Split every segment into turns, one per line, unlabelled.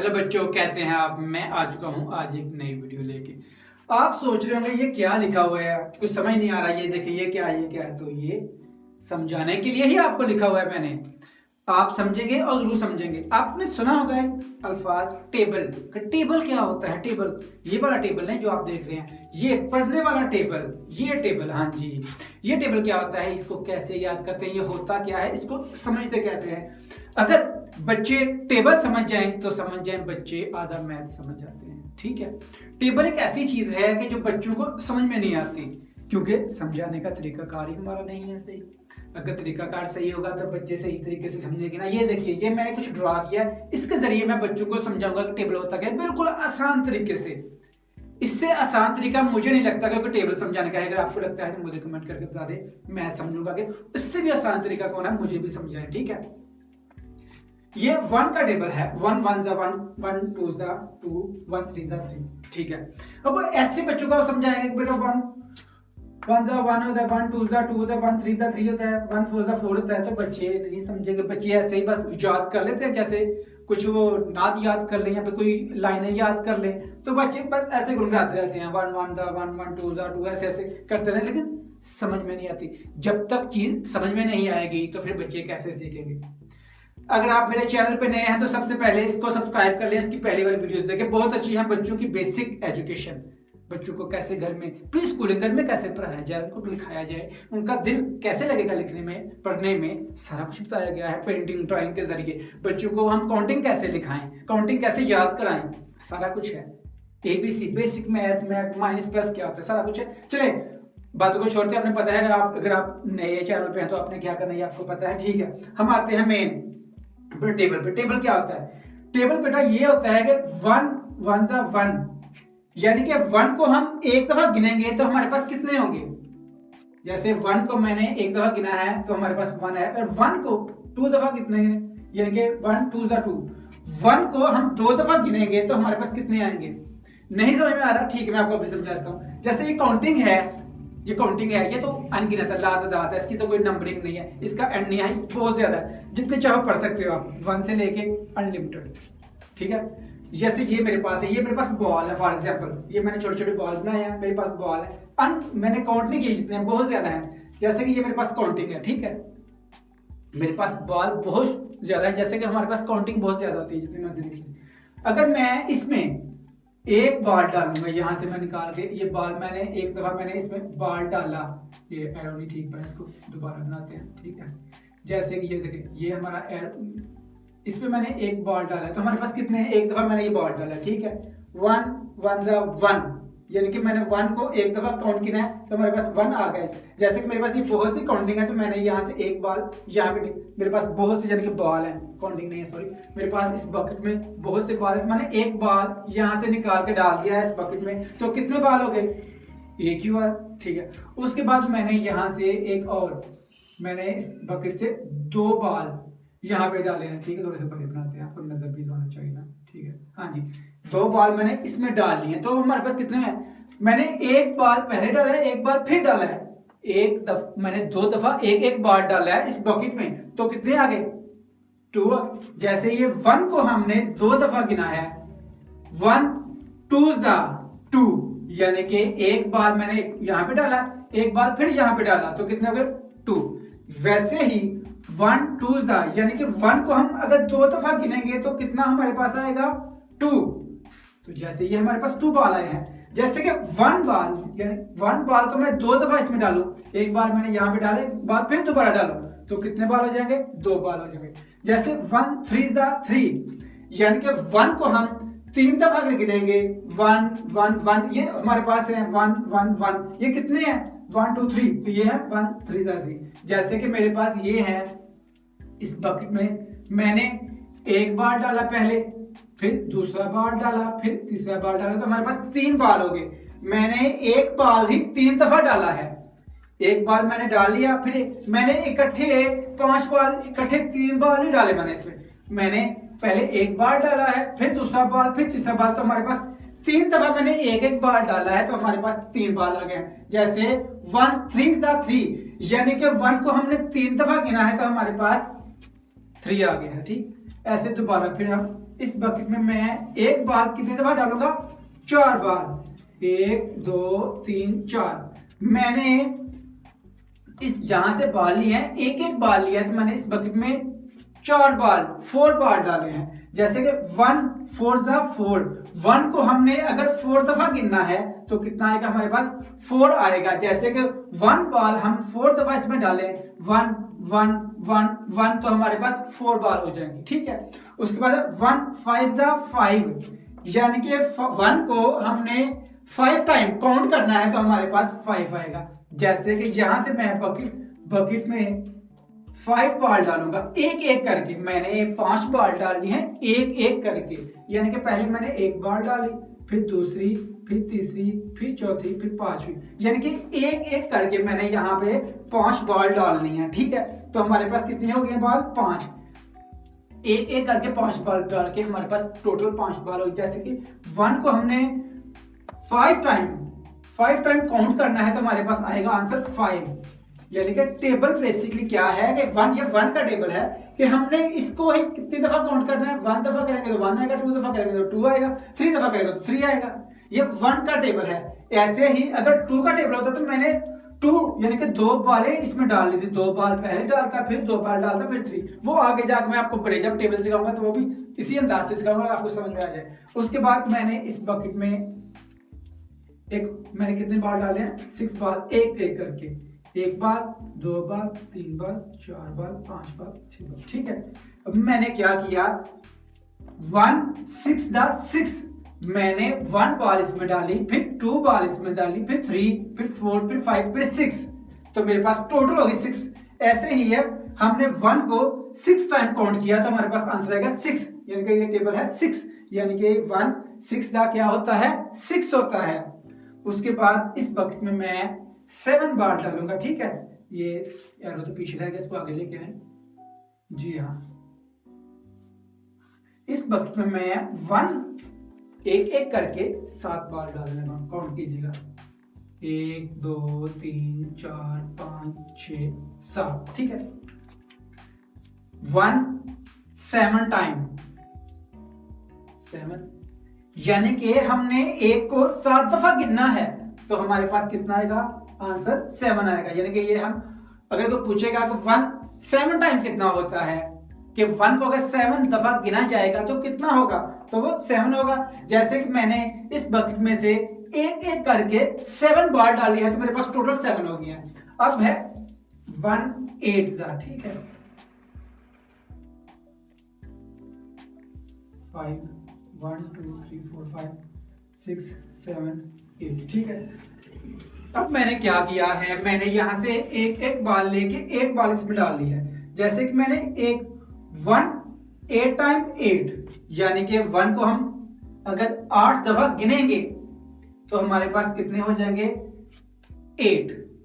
Hello बच्चों, कैसे हैं आप। मैं आ चुका हूं आज एक नई वीडियो लेके। आप सोच रहे होंगे ये क्या लिखा हुआ है, कुछ समझ नहीं आ रहा। ये देखिए ये क्या है, ये क्या है। तो ये समझाने के लिए ही आपको लिखा हुआ है मैंने। आप समझेंगे और जरूर समझेंगे। आपने सुना होगा एक अल्फाज टेबल। टेबल क्या होता है? टेबल ये वाला टेबल नहीं जो आप देख रहे हैं, ये पढ़ने वाला टेबल, ये टेबल। हाँ जी, ये टेबल क्या होता है, इसको कैसे याद करते हैं, ये होता क्या है, इसको समझते कैसे है। अगर बच्चे टेबल समझ जाएं तो समझ जाएं बच्चे आधा मैथ समझ जाते हैं। ठीक है, टेबल एक ऐसी चीज है कि जो बच्चों को समझ में नहीं आती, क्योंकि समझाने का तरीकाकार ही हमारा नहीं है सही। अगर तरीकाकार सही होगा तो बच्चे सही तरीके से समझेंगे ना। ये देखिए, ये मैंने कुछ ड्रा किया, इसके जरिए मैं बच्चों को समझाऊंगा कि टेबल होता क्या है, बिल्कुल आसान तरीके से। इससे आसान तरीका मुझे नहीं लगता कि टेबल समझाने का है। अगर आपको लगता है तो मुझे कमेंट करके बता दे, मैं समझूंगा कि इससे भी आसान तरीका कौन है, मुझे भी समझाएं। ठीक है, ये 1 का टेबल है। 1 1 जा 1, 1 2 जा 2, 1 3 जा 3। ठीक है, अब ऐसे बच्चों को समझाएंगे कि बेटा 1 1 जा 1 होता है, 1 2 जा 2 होता है, 1 3 जा 3 होता है, 1 4 जा 4 होता है। तो बच्चे नहीं समझेंगे, बच्चे ऐसे ही बस याद कर लेते हैं, जैसे कुछ वो नाद याद कर लें या फिर कोई लाइनें याद कर लें। तो बच्चे बस ऐसे गुनगुनाते रहते हैं, 1 1 जा 1, 1 2 जा 2, ऐसे ऐसे करते रहे, लेकिन समझ में नहीं आती। जब तक चीज समझ में नहीं आएगी तो फिर बच्चे कैसे सीखेंगे। अगर आप मेरे चैनल पे नए हैं तो सबसे पहले इसको सब्सक्राइब कर लें, इसकी पहली वाली वीडियोस देखें, बहुत अच्छी है बच्चों की बेसिक एजुकेशन। बच्चों को कैसे घर में प्री स्कूलिंग घर में कैसे पढ़ाया जाए, उनको लिखाया जाए, उनका दिल कैसे लगेगा लिखने में, पढ़ने में, सारा कुछ बताया गया है। पेंटिंग ड्राइंग के जरिए बच्चों को हम काउंटिंग कैसे लिखाएं, काउंटिंग कैसे याद कराएं, सारा कुछ है। ABC basic math, minus plus क्या होता है, सारा कुछ है। चले बातों को छोड़ते, आपने पता है अगर आप नए चैनल पे हैं तो आपने क्या करना है आपको पता है। ठीक है, हम आते हैं मेन टेबल पे। टेबल क्या होता है? टेबल बेटा ये होता है कि 1 1 जा 1, यानी कि 1 को हम एक दफा गिनेंगे तो हमारे पास कितने होंगे। जैसे 1 को मैंने एक दफा गिना है तो हमारे पास 1 है। अगर 1 को 2 दफा कितने, यानी कि 1 2 जा 2, 1 को हम 2 दफा गिनेंगे तो हमारे पास कितने आएंगे। नहीं समझ में आ रहा? ठीक है, मैं आपको अभी समझाता हूँ। जैसे ये काउंटिंग है, ये काउंटिंग है, ये तो अनगिनत है, लातादात है, इसकी तो कोई नंबरिंग नहीं है, इसका एंड नहीं है, बहुत ज्यादा है, जितने चाहो पढ़ सकते हो आप, 1 से लेके अनलिमिटेड। ठीक है, जैसे ये मेरे पास है, ये मेरे पास बॉल है, फॉर एग्जांपल ये मैंने छोटे छोटे बॉल बनाए हैं, मेरे पास बॉल है। मैंने काउंट नहीं किए जितने, बहुत ज्यादा है। जैसे कि ये मेरे पास काउंटिंग है, ठीक है, मेरे पास बॉल बहुत ज्यादा है, जैसे कि हमारे पास काउंटिंग बहुत ज्यादा होती है, जितनी मर्जी लिख लें। अगर मैं इसमें एक बॉल डालूंगा, यहां से मैं निकाल के ये बॉल, मैंने एक दफा मैंने इसमें बॉल डाला, ये एरो नहीं ठीक है, इसको दोबारा बनाते हैं। ठीक है, जैसे कि ये देखिए, ये हमारा इस पे मैंने एक बॉल डाला है तो हमारे पास कितने हैं, एक दफा मैंने ये बॉल डाला। ठीक है, 1 1 जा 1, यानी कि मैंने 1 को एक दफा काउंट किया है तो हमारे पास 1 आ गए। जैसे कि मेरे पास ये बहुत सी काउंटिंग है तो मैंने यहाँ से एक बॉल यहाँ पे, मेरे पास बहुत सी यानी कि बॉल है, काउंटिंग नहीं है सॉरी, मेरे पास इस बकेट में बहुत से बॉल है, तो मैंने एक बॉल यहाँ से निकाल के डाल दिया है इस बकेट में, तो कितने बॉल हो गए, एक ही बार। ठीक है, उसके बाद मैंने यहाँ से एक और, मैंने इस बकेट से 2 बॉल यहाँ पे डाले हैं। ठीक है, थोड़े से बड़े बनाते हैं, आपको नजर भी होना चाहिए ना। ठीक है, हाँ जी, 2 बॉल मैंने इसमें डाल लिए, तो हमारे पास कितने हैं, मैंने एक बॉल पहले डाला है, एक बॉल फिर डाला है, मैंने 2 दफा एक एक बॉल डाला है इस बकेट में, तो कितने आ गए, 2। जैसे ये 1 को हमने 2 दफा गिना है, 1 2 जा 2, यानी कि एक बार मैंने यहाँ पे डाला, एक बार फिर यहाँ पे डाला, तो कितने हो गए, 2। वैसे ही 1 2 जा, यानी कि 1 को हम अगर 2 दफा गिनेंगे तो कितना हमारे पास आएगा, 2। तो जैसे ये हमारे पास 2 बॉल आए हैं, जैसे कि 1 बॉल, यानी 1 बॉल को मैं 2 दफा इसमें डालूं, एक बार मैंने यहाँ पे डाले, एक बार फिर दोबारा डालूं, तो कितने बॉल हो जाएंगे, 2 बॉल हो जाएंगे। जैसे 1 3 जा 3, यानी कि 1 को हम 3 दफा गिनेंगे, 1 1 1, ये हमारे पास है 1 1 1, ये कितने हैं, 1 2 3, तो ये है 1 3 जा 3। जैसे कि मेरे पास ये है, इस बकेट में मैंने एक बार डाला पहले, फिर दूसरा बार डाला, फिर तीसरा बार डाला, तो हमारे पास 3 बाल हो गए। मैंने एक बाल ही 3 दफा डाला है, एक बार मैंने डाल लिया, फिर मैंने इकट्ठे 5 बाल, इकट्ठे 3 बाल नहीं डाले मैंने इसमें, मैंने पहले एक बार डाला है, फिर दूसरा बाल, फिर तीसरा बाल, तो हमारे पास 3 दफा मैंने एक एक बाल डाला है, तो हमारे पास 3 बाल आ गए। जैसे 1 3 जा 3, यानी कि 1 को हमने 3 दफा गिना है तो हमारे पास 3 आ गया है। ठीक, ऐसे दोबारा फिर हम इस बकेट में मैं एक बाल कितनी दफा डालूंगा? 4 बाल। 1 2 3 4। मैंने इस जहां से बाल लिए हैं एक एक बाल लिया है, तो मैंने इस बकेट में 4 बाल 4 बाल डाले हैं। जैसे कि 1 4 जा 4, 1 को हमने अगर 4 दफा गिनना है तो कितना आएगा हमारे पास? 4 आएगा। जैसे कि 1 बाल हम 4 दफा इसमें डालें, 1 1 1 1, तो हमारे पास 4 बाल हो जाएंगे, ठीक है। उसके बाद 1 5 जा 5, यानी कि 1 को हमने 5 टाइम काउंट करना है तो हमारे पास 5 आएगा। जैसे कि यहां से मैं बकेट में 5 बाल डालूंगा एक एक करके। मैंने 5 बाल डाली हैं एक एक करके, यानी कि पहले मैंने एक बाल डाली, फिर दूसरी, फिर तीसरी, फिर चौथी, फिर पांचवी, यानी कि एक एक करके मैंने यहाँ पे 5 बाल डालनी है, ठीक है। तो हमारे पास कितनी हो गई बाल? 5। एक एक करके 5 बाल डाल के हमारे पास टोटल 5 बाल हो। जैसे कि 1 को हमने 5 टाइम काउंट करना है तो हमारे पास आएगा आंसर 5। यानी कि टेबल बेसिकली क्या है कि 1, ये 1 का टेबल है कि हमने इसको ही कितनी दफा काउंट करना है। 1 दफा करेंगे तो 1 आएगा, 2 दफा करेंगे तो 2 आएगा, 3 दफा करेंगे तो 3 आएगा। ये 1 का टेबल है। ऐसे ही अगर 2 का टेबल होता तो मैंने 2 यानी कि 2 बालें इसमें डाल दी थी, 2 बाल पहले डालता, फिर 2 बाल डालता, फिर 3। वो आगे जाकर मैं आपको बड़े जब टेबल सिखाऊंगा तो वो भी इसी अंदाज से सिखाऊंगा, आपको समझ में आ जाए। उसके बाद मैंने इस बकेट में मैंने कितने बाल डाले हैं? 6 बाल एक एक करके। 1 बाल, 2 बाल, 3 बाल, 4 बाल, 5 बाल, 6 बाल, ठीक है। अब मैंने क्या किया? 1 6 दा 6, मैंने 1 बाल इसमें डाली, फिर 2 बाल इसमें डाली, फिर 3, फिर 4, फिर 5, फिर 6, तो मेरे पास टोटल होगी 6। ऐसे ही है, हमने 1 को 6 टाइम काउंट किया तो हमारे पास आंसर आएगा 6, यानी कि ये टेबल है 6, यानी कि 1 6 दा क्या होता है? 6 होता है। उसके बाद इस बकेट में मैं 7 बाल डालूंगा, ठीक है। ये एरो तो पीछे रहेगा, इसको आगे लेके आए। जी हाँ, इस बकेट में मैं 1 एक एक करके 7 बाल डालूंगा। काउंट कीजिएगा, 1 2 3 4 5 6 7, ठीक है। 1 7 टाइम 7, यानी कि हमने एक को 7 दफा गिनना है तो हमारे पास कितना आएगा? आंसर 7 आएगा। यानी कि ये हम अगर कोई पूछेगा कि 1 7 टाइम कितना होता है, कि 1 को अगर 7 दफा गिना जाएगा तो कितना होगा, तो वो 7 होगा। जैसे कि मैंने इस बकेट में से एक एक करके 7 बाल डाली है तो मेरे पास टोटल 7 हो गया। अब है 1 8 जा, ठीक है, 5 1 2 3 4 5 6 7 8, ठीक है। अब मैंने क्या किया है? मैंने यहां से एक एक बाल लेके एक बाल इसमें डाल दिया है। जैसे कि मैंने 1 8 टाइम 8, यानी कि 1 को हम अगर 8 दफा गिनेंगे तो हमारे पास कितने हो जाएंगे?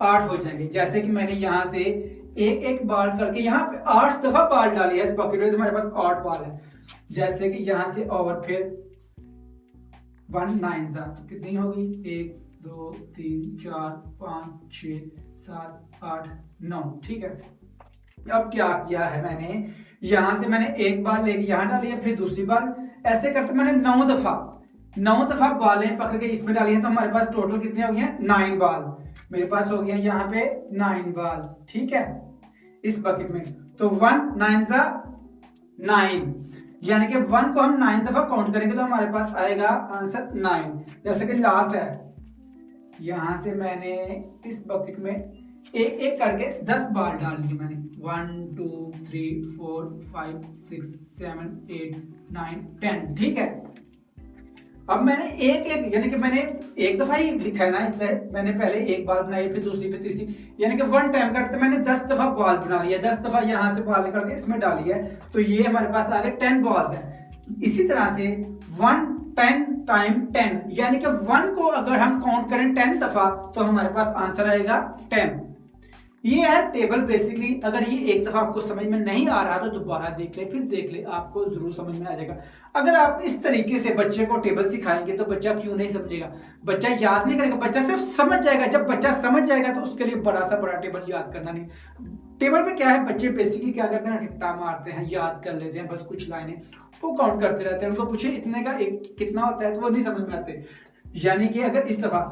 8 हो जाएंगे। जैसे कि मैंने यहां से एक एक बाल करके यहाँ पे 8 दफा बाल डाली है इस बकेट में, तो हमारे पास 8 बाल है। जैसे कि यहां से और फिर 1 9 जा, तो कितनी होगी? 1 2 3 4 5 6 7 8 9, ठीक है। अब क्या किया है मैंने? यहां से मैंने एक बाल लेके यहां डाली है, फिर दूसरी बाल, ऐसे करते मैंने 9 दफा बालें पकड़ के इसमें डाली है तो हमारे पास टोटल कितने हो गए? 9 बाल। मेरे पास हो गया यहाँ पे 9 बाल, ठीक है, इस बकेट में। तो 1 9 जा 9, यानी कि 1 को हम 9 दफा काउंट करेंगे तो हमारे पास आएगा आंसर 9। जैसे कि लास्ट है, यहां से मैंने इस बकेट में एक एक करके 10 बाल डाल दिए मैंने। 1 2 3 4 5 6 7 8 9 10, ठीक है। अब मैंने एक एक, यानी कि मैंने एक दफा ही लिखा है ना, मैंने पहले एक बाल बनाई, फिर दूसरी, फिर तीसरी, यानी कि 1 टाइम करते मैंने 10 दफा बाल बना लिया, 10 दफा यहां से बाल निकाल के इसमें डाली है, तो ये हमारे पास आ गए 10 बॉल्स है। इसी तरह से 1 10 टाइम 10, यानी कि 1 को अगर हम काउंट करें 10 दफा तो हमारे पास आंसर आएगा 10। ये है टेबल बेसिकली। अगर ये एक दफा आपको समझ में नहीं आ रहा तो दोबारा देख ले, फिर देख ले, आपको जरूर समझ में आ जाएगा। अगर आप इस तरीके से बच्चे को टेबल सिखाएंगे तो बच्चा क्यों नहीं समझेगा, बच्चा याद नहीं करेगा, बच्चा सिर्फ समझ जाएगा। जब बच्चा समझ जाएगा तो उसके लिए बड़ा सा बड़ा टेबल याद करना नहीं। टेबल पे क्या है, बच्चे बेसिकली क्या करते हैं, रट्टा मारते हैं, याद कर लेते हैं, बस कुछ लाइनें वो काउंट करते रहते हैं। उनको पूछे इतने का एक कितना होता है तो वो नहीं समझ में आते। यानी कि अगर इस दफा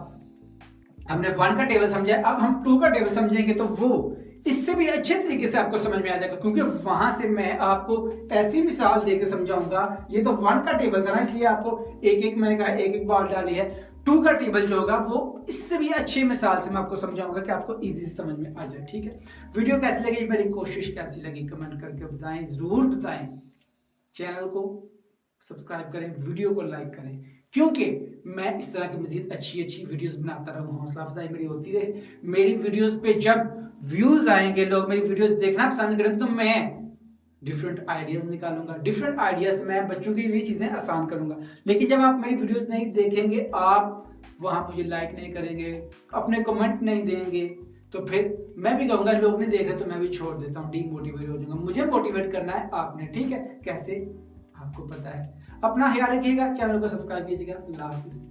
हमने 1 का टेबल समझा, अब हम 2 का टेबल समझेंगे तो वो इससे भी अच्छे तरीके से आपको समझ में आ जाएगा, क्योंकि वहां से मैं आपको ऐसी मिसाल देकर समझाऊंगा। ये तो 1 का टेबल था ना, इसलिए आपको एक एक मैंने कहा एक एक बार डाली है। 2 का टेबल जो होगा वो इससे भी अच्छी मिसाल से मैं आपको समझाऊंगा कि आपको इजी समझ में आ जाए। ठीक है, वीडियो कैसी लगी, मेरी कोशिश कैसी लगी, कमेंट करके बताएं, जरूर बताएं। चैनल को सब्सक्राइब करें, वीडियो को लाइक करें, क्योंकि मैं इस तरह की मजीद अच्छी अच्छी वीडियोस बनाता रहूं, हौसला अफजाई मेरी होती रहे। मेरी वीडियोस पे जब व्यूज आएंगे, लोग मेरी वीडियोस देखना पसंद करेंगे, तो मैं डिफरेंट आइडियाज निकालूंगा, डिफरेंट आइडियाज से मैं बच्चों के लिए चीजें आसान करूंगा। लेकिन जब आप मेरी वीडियोस नहीं देखेंगे, आप वहां मुझे लाइक नहीं करेंगे, अपने कमेंट नहीं देंगे, तो फिर मैं भी कहूंगा लोग नहीं देख रहे तो मैं भी छोड़ देता हूँ, डीमोटिवेट हो जाऊंगा। मुझे मोटिवेट करना है आपने, ठीक है, कैसे आपको पता है। अपना ख्याल रखिएगा, चैनल को सब्सक्राइब कीजिएगा। अल्लाह हाफिज।